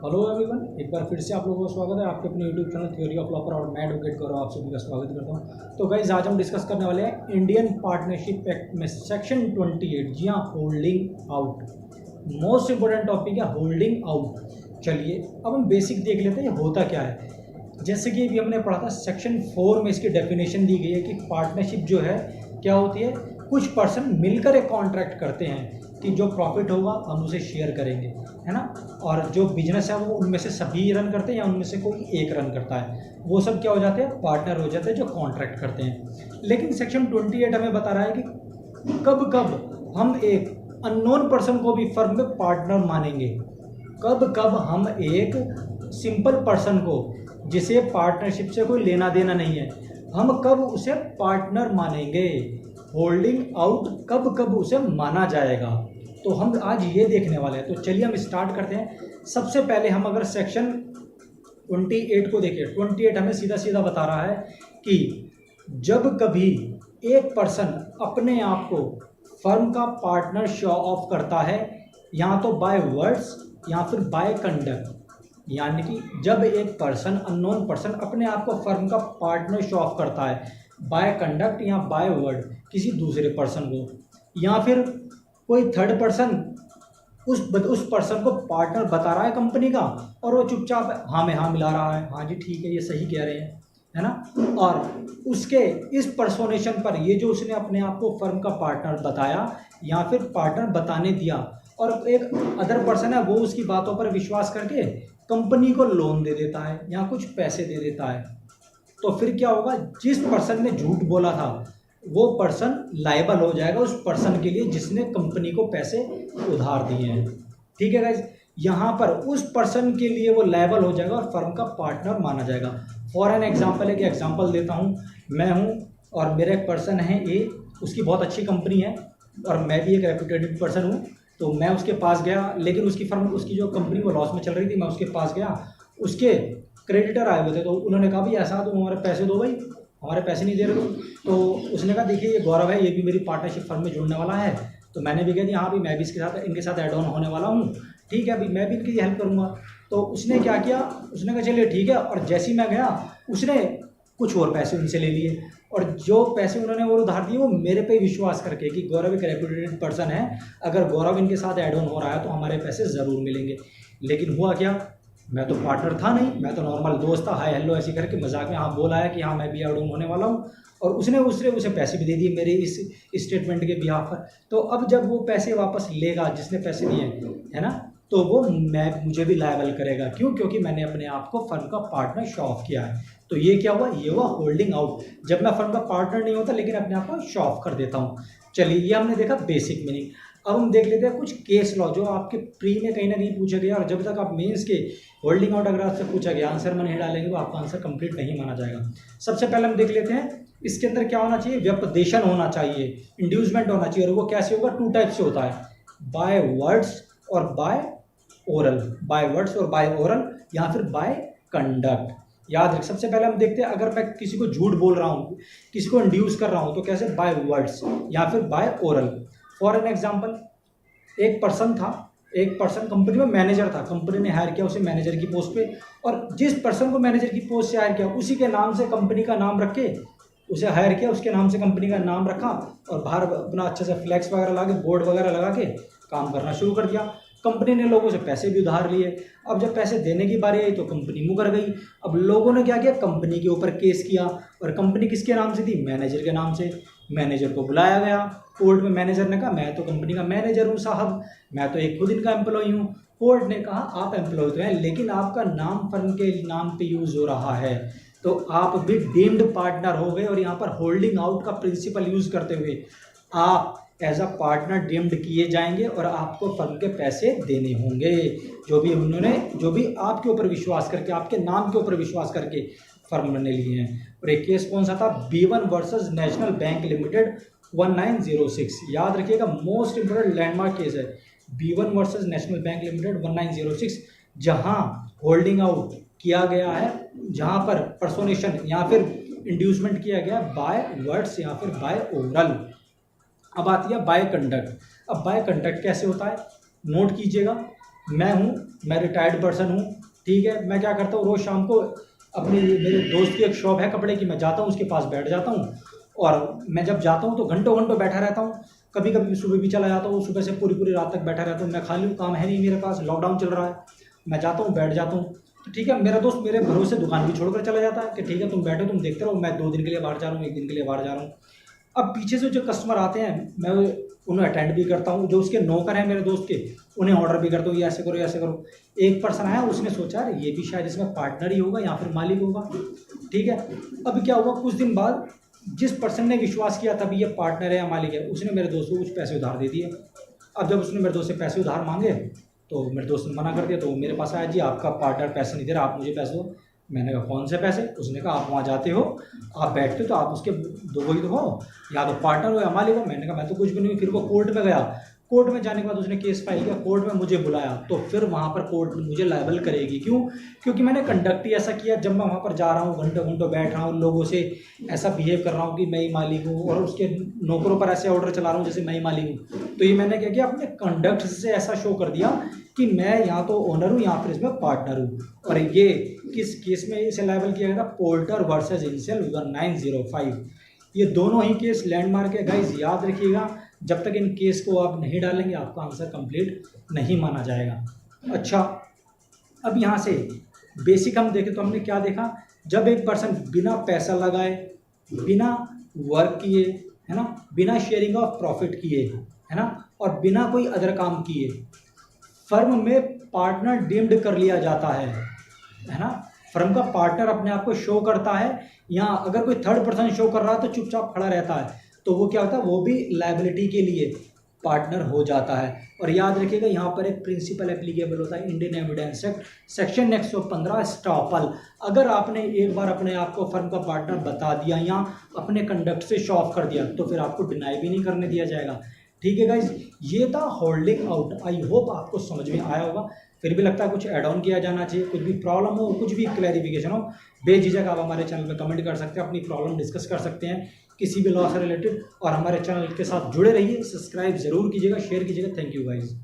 Hello everyone, एक बार फिर से आप लोगों का स्वागत है आपके अपने YouTube channel theory of law पर। और मैं एडवोकेट गौरव आप सभी का स्वागत करता हूं। तो गाइस, आज हम डिस्कस करने वाले हैं इंडियन पार्टनरशिप एक्ट में सेक्शन 28। जी हाँ, holding out most important topic है, होल्डिंग आउट। चलिए अब हम बेसिक देख लेते हैं ये होता क्या है। जैसे कि अभी हमने पढ़ा था सेक्शन 4 में इसकी डेफिनेशन दी गई है कि पार्टनरशिप जो है क्या होती है, कुछ पर्सन मिलकर एक कॉन्ट्रैक्ट करते हैं कि जो प्रॉफिट होगा हम उसे शेयर करेंगे, है ना। और जो बिजनेस है वो उनमें से सभी रन करते हैं या उनमें से कोई एक रन करता है, वो सब क्या हो जाते हैं, पार्टनर हो जाते हैं जो कॉन्ट्रैक्ट करते हैं। लेकिन सेक्शन 28 हमें बता रहा है कि कब कब हम एक अननोन पर्सन को भी फर्म में पार्टनर मानेंगे, कब कब हम एक सिंपल पर्सन को जिसे पार्टनरशिप से कोई लेना देना नहीं है, हम कब उसे पार्टनर मानेंगे, होल्डिंग आउट कब कब उसे माना जाएगा। तो हम आज ये देखने वाले हैं। तो चलिए हम स्टार्ट करते हैं। सबसे पहले हम अगर सेक्शन 28 को देखें, 28 हमें सीधा सीधा बता रहा है कि जब कभी एक पर्सन अपने आप को फर्म का पार्टनर शो ऑफ करता है, या तो बाय वर्ड्स या फिर बाय कंडक्ट, यानी कि जब एक पर्सन अननोन पर्सन अपने आप को फर्म का पार्टनर शो ऑफ करता है बाय कंडक्ट या बाय वर्ड किसी दूसरे पर्सन को, या फिर कोई थर्ड पर्सन उस पर्सन को पार्टनर बता रहा है कंपनी का और वो चुपचाप हाँ में हाँ मिला रहा है, हाँ जी ठीक है ये सही कह रहे हैं, है ना। और उसके इस पर्सोनेशन पर ये जो उसने अपने आप को फर्म का पार्टनर बताया या फिर पार्टनर बताने दिया, और एक अदर पर्सन है वो उसकी बातों पर विश्वास करके कंपनी को लोन दे देता है या कुछ पैसे दे देता है, तो फिर क्या होगा, जिस पर्सन ने झूठ बोला था वो पर्सन लायबल हो जाएगा उस पर्सन के लिए जिसने कंपनी को पैसे उधार दिए हैं। ठीक है गाइज, यहाँ पर उस पर्सन के लिए वो लायबल हो जाएगा और फर्म का पार्टनर माना जाएगा। फॉर एन एग्जाम्पल एक एग्जाम्पल देता हूँ, मैं हूँ और मेरा एक पर्सन है ए, उसकी बहुत अच्छी कंपनी है और मैं भी एक रेप्यूटेड पर्सन हूँ। तो मैं उसके पास गया, लेकिन उसकी फर्म उसकी जो कंपनी वो लॉस में चल रही थी, मैं उसके पास गया, उसके क्रेडिटर आए हुए थे, तो उन्होंने कहा भाई ऐसा तुम हमारे पैसे दो, भाई हमारे पैसे नहीं दे रहे हो। तो उसने कहा देखिए ये गौरव है, ये भी मेरी पार्टनरशिप फर्म में जुड़ने वाला है। तो मैंने भी कह दिया हाँ भाई मैं भी इनके साथ ऐड ऑन होने वाला हूँ, ठीक है भाई मैं भी इनकी हेल्प करूँगा। तो उसने क्या किया, उसने कहा चलिए ठीक है, और जैसे ही मैं गया उसने कुछ और पैसे उनसे ले लिए, और जो पैसे उन्होंने वो उधार दिए वो मेरे पे विश्वास करके कि गौरव एक रेप्यूटेड पर्सन है, अगर गौरव इनके साथ ऐड ऑन हो रहा है तो हमारे पैसे ज़रूर मिलेंगे। लेकिन हुआ क्या, मैं तो पार्टनर था नहीं, मैं तो नॉर्मल दोस्त था, हाय हेलो ऐसे करके मजाक में हाँ बोला है कि हाँ मैं भी ऐड ऑन होने वाला हूँ, और उसने उसे पैसे भी दे दिए मेरे इस स्टेटमेंट के बिहाफ पर। तो अब जब वो पैसे वापस लेगा जिसने पैसे दिए, है ना, तो वो मुझे भी लायबल करेगा। क्यों? क्योंकि मैंने अपने आप को फर्म का पार्टनर शो ऑफ किया है। तो ये क्या हुआ, ये हुआ होल्डिंग आउट, जब मैं फर्म का पार्टनर नहीं होता लेकिन अपने आप को शो ऑफ कर देता हूँ। चलिए ये हमने देखा बेसिक मीनिंग। अब हम देख लेते हैं कुछ केस लॉ जो आपके प्री में कहीं ना कहीं पूछा गया, और जब तक आप मेंस के होल्डिंग आउट अगर आपसे पूछा गया आंसर में नहीं डालेंगे तो आपका आंसर कंप्लीट नहीं माना जाएगा। सबसे पहले हम देख लेते हैं इसके अंदर क्या होना चाहिए, व्यपदेशन होना चाहिए, इंड्यूसमेंट होना चाहिए, और वो कैसे होगा, टू टाइप से होता है, बाय वर्ड्स और बाय ओरल, बाय वर्ड्स और बाय ओरल, या फिर बाय कंडक्ट। याद रख, सबसे पहले हम देखते हैं अगर मैं किसी को झूठ बोल रहा हूँ, किसी को इंड्यूस कर रहा हूँ, तो कैसे, बाय वर्ड्स या फिर by oral. For an example, एक पर्सन कंपनी में मैनेजर था, कंपनी ने हायर किया उसे मैनेजर की पोस्ट पे, और जिस पर्सन को मैनेजर की पोस्ट से हायर किया उसी के नाम से कंपनी का नाम रख के उसे हायर किया, उसके नाम से कंपनी का नाम रखा, और बाहर अपना अच्छे से फ्लैक्स वगैरह लगा के बोर्ड वगैरह लगा के काम करना शुरू कर दिया। कंपनी ने लोगों से पैसे भी उधार लिए, अब जब पैसे देने की बारी आई तो कंपनी मुकर गई। अब लोगों ने क्या किया, कंपनी के ऊपर केस किया, और कंपनी किसके नाम से थी, मैनेजर के नाम से। मैनेजर को बुलाया गया कोर्ट में, मैनेजर ने कहा मैं तो कंपनी का मैनेजर हूँ साहब, मैं तो एक खुद इनका एम्प्लॉय हूँ। कोर्ट ने कहा आप एम्प्लॉय तो हैं लेकिन आपका नाम फर्म के नाम पे यूज़ हो रहा है, तो आप भी डीम्ड पार्टनर हो गए, और यहाँ पर होल्डिंग आउट का प्रिंसिपल यूज़ करते हुए आप एज अ पार्टनर डीम्ड किए जाएंगे और आपको फर्म के पैसे देने होंगे, जो भी आपके ऊपर विश्वास करके, आपके नाम के ऊपर विश्वास करके फर्म ने लिए हैं। और एक केस कौन सा था, B1 versus national bank limited 1906। याद रखिएगा, मोस्ट इंपोर्टेंट लैंडमार्क केस है, B1 versus national bank limited 1906, जहां होल्डिंग आउट किया गया है, जहां पर पर्सोनेशन या फिर इंड्यूसमेंट किया गया बाय वर्ड्स या फिर बाय ओरल। अब आती है बाय कंडक्ट। अब बाय कंडक्ट कैसे होता है, नोट कीजिएगा, मैं रिटायर्ड पर्सन हूँ, ठीक है। मैं क्या करता हूँ, रोज़ शाम को अपनी मेरे दोस्त की एक शॉप है कपड़े की, मैं जाता हूँ उसके पास बैठ जाता हूँ, और मैं जब जाता हूँ तो घंटों घंटों बैठा रहता हूँ। कभी कभी सुबह भी चला जाता हूँ, सुबह से पूरी पूरी रात तक बैठा रहता हूँ। मैं खाली हूँ, काम है नहीं मेरे पास, लॉकडाउन चल रहा है, मैं जाता हूँ बैठ जाता हूँ। तो ठीक है, मेरा दोस्त मेरे भरोसे दुकान भी छोड़कर चला जाता है कि ठीक है तुम बैठो, तुम देखते रहो, मैं 2 दिन के लिए बाहर जा रहा हूँ, 1 दिन के लिए बाहर जा रहा हूँ। अब पीछे से जो कस्टमर आते हैं मैं उन्हें अटेंड भी करता हूँ, जो उसके नौकर हैं मेरे दोस्त के उन्हें ऑर्डर भी करता हूँ, ये ऐसे करो ये ऐसे करो। एक पर्सन आया, उसने सोचा अरे ये भी शायद इसमें पार्टनर ही होगा या फिर मालिक होगा, ठीक है। अब क्या हुआ, कुछ दिन बाद जिस पर्सन ने विश्वास किया था भी ये पार्टनर है या मालिक है, उसने मेरे दोस्त को कुछ पैसे उधार दे दिए। अब जब उसने मेरे दोस्त से पैसे उधार मांगे तो मेरे दोस्त ने मना कर दिया, तो वो मेरे पास आया, जी आपका पार्टनर पैसे नहीं दे रहा, आप मुझे पैसे दो। मैंने कहा कौन से पैसे? उसने कहा आप वहाँ जाते हो, आप बैठते हो तो आप उसके दो वही तो हो, या तो पार्टनर हो या मालिक हो। मैंने कहा मैं तो कुछ भी नहीं। फिर वो कोर्ट में गया, कोर्ट में जाने के बाद उसने केस फाइल किया, कोर्ट में मुझे बुलाया, तो फिर वहाँ पर कोर्ट मुझे लायबल करेगी। क्यों? क्योंकि मैंने कंडक्ट ही ऐसा किया। जब मैं वहाँ पर जा रहा हूँ, घंटों घंटों बैठ रहा हूँ, लोगों से ऐसा बिहेव कर रहा हूँ कि मैं ही मालिक हूँ, और उसके नौकरों पर ऐसे ऑर्डर चला रहा हूँ जैसे मैं ही मालिक हूँ। तो ये मैंने क्या किया, अपने कंडक्ट से ऐसा शो कर दिया कि मैं यहाँ तो ओनर हूँ, यहाँ पर इसमें पार्टनर हूँ। और ये किस केस में इसे लायबल किया गया था? पोल्टर वर्सेस इंसेल 1905। ये दोनों ही केस लैंडमार्क है गाइज, याद रखिएगा। जब तक इन केस को आप नहीं डालेंगे आपका आंसर कंप्लीट नहीं माना जाएगा। अच्छा, अब यहाँ से बेसिक हम देखें तो हमने क्या देखा, जब एक पर्सन बिना पैसा लगाए, बिना वर्क किए, है ना, बिना शेयरिंग ऑफ प्रॉफिट किए, है ना, और बिना कोई अदर काम किए फर्म में पार्टनर डीम्ड कर लिया जाता है ना। फर्म का पार्टनर अपने आप को शो करता है, या अगर कोई थर्ड पर्सन शो कर रहा है तो चुपचाप खड़ा रहता है, तो वो क्या होता है, वो भी लायबिलिटी के लिए पार्टनर हो जाता है। और याद रखिएगा यहाँ पर एक प्रिंसिपल एप्लीकेबल होता है, Indian evidence act section 115 estoppel. अगर आपने एक बार अपने आप को फर्म का पार्टनर बता दिया या अपने कंडक्ट से शो ऑफ कर दिया तो फिर आपको डिनाई भी नहीं करने दिया जाएगा। ठीक है गाइज, ये था होल्डिंग आउट। आई होप आपको समझ में आया होगा। फिर भी लगता है कुछ ऐड ऑन किया जाना चाहिए, कुछ भी प्रॉब्लम हो, कुछ भी क्लैरिफिकेशन हो, बेझिझक आप हमारे चैनल पे कमेंट कर सकते हैं, अपनी प्रॉब्लम डिस्कस कर सकते हैं किसी भी लॉ से रिलेटेड। और हमारे चैनल के साथ जुड़े रहिए, सब्सक्राइब जरूर कीजिएगा, शेयर कीजिएगा। Thank you guys.